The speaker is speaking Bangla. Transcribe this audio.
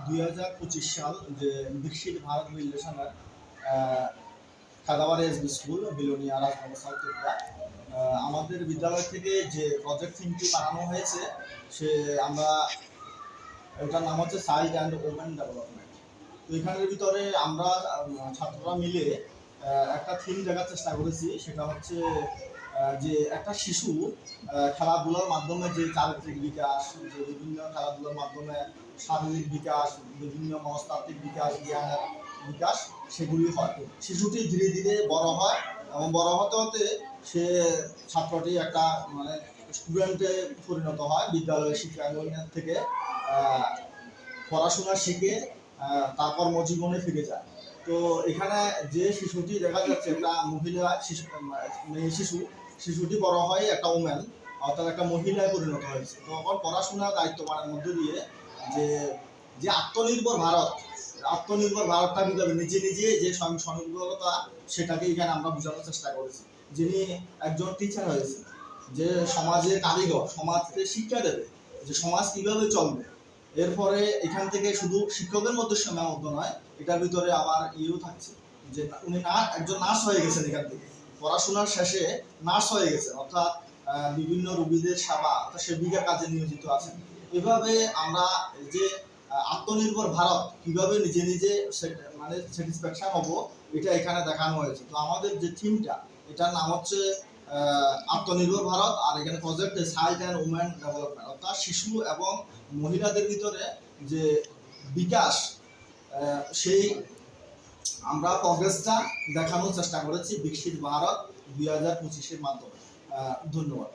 2025 সাল যে বিকশিত ভারত মিশনের Khadabari SB school Belonia Rajnagar south Tripura আমাদের বিদ্যালয় থেকে যে প্রজেক্ট থিমটি বানানো হয়েছে সে আমরা এটার নাম হচ্ছে চাইল্ড অ্যান্ড ওমেন ডেভেলপমেন্ট। তো এখানের ভিতরে আমরা ছাত্ররা মিলে একটা থিম দেখার চেষ্টা করেছি, সেটা হচ্ছে যে একটা শিশু খেলাধুলার মাধ্যমে যে চারিত্রিক বিকাশ, যে বিভিন্ন খেলাধুলার মাধ্যমে শারীরিক বিকাশ, বিভিন্ন মনস্তাত্ত্বিক বিকাশ, জ্ঞানের বিকাশ সেগুলি হয়। শিশুটি ধীরে ধীরে বড় হয় এবং বড় হতে হতে সে ছাত্রটি একটা মানে স্টুডেন্টে পরিণত হয়, বিদ্যালয়ের শিক্ষাঙ্গন থেকে পড়াশোনা শিখে তার কর্মজীবনে ফিরে যায়। তো এখানে যে শিশুটি দেখা যাচ্ছে একটা মহিলা শিশু, মেয়ে শিশুটি বড় হয় একটা ওম্যান, অর্থাৎ একটা মহিলায় পরিণত হয়েছে। তো তখন পড়াশোনার দায়িত্ব পালনের মধ্য দিয়ে যে যে আত্মনির্ভর ভারতটা কীভাবে নিজে নিজে যে স্বনির্ভরতা সেটাকে এখানে আমরা বোঝানোর চেষ্টা করেছি। যিনি একজন টিচার হয়েছে, যে সমাজের কারিগর, সমাজকে শিক্ষা দেবে যে সমাজ কিভাবে চলবে। এরপরে এখান থেকে শুধু শিক্ষকের মধ্যে সীমাবদ্ধ নয়, এটার ভিতরে আবার ইয়েও থাকছে যে উনি একজন নার্স হয়ে গেছেন, এখান থেকে পড়াশোনার শেষে নার্স হয়ে গেছেন, অর্থাৎ বিভিন্ন রোগীদের সেবা অর্থাৎ সেবিকার কাজে নিয়োজিত আছেন। এভাবে আমরা যে আত্মনির্ভর ভারত কিভাবে নিজে নিজে মানে স্যাটিসফ্যাকশন হবো এটা এখানে দেখানো হয়েছে। তো আমাদের যে থিমটা, এটার নাম হচ্ছে আত্মনির্ভর ভারত, আর এখানে project child and women development, অর্থাৎ শিশু এবং মহিলাদের ভিতরে যে বিকাশ, সেই আমরা প্রগ্রেসটা দেখানোর চেষ্টা করেছি বিকশিত ভারত 2025-এর মাধ্যমে। ধন্যবাদ।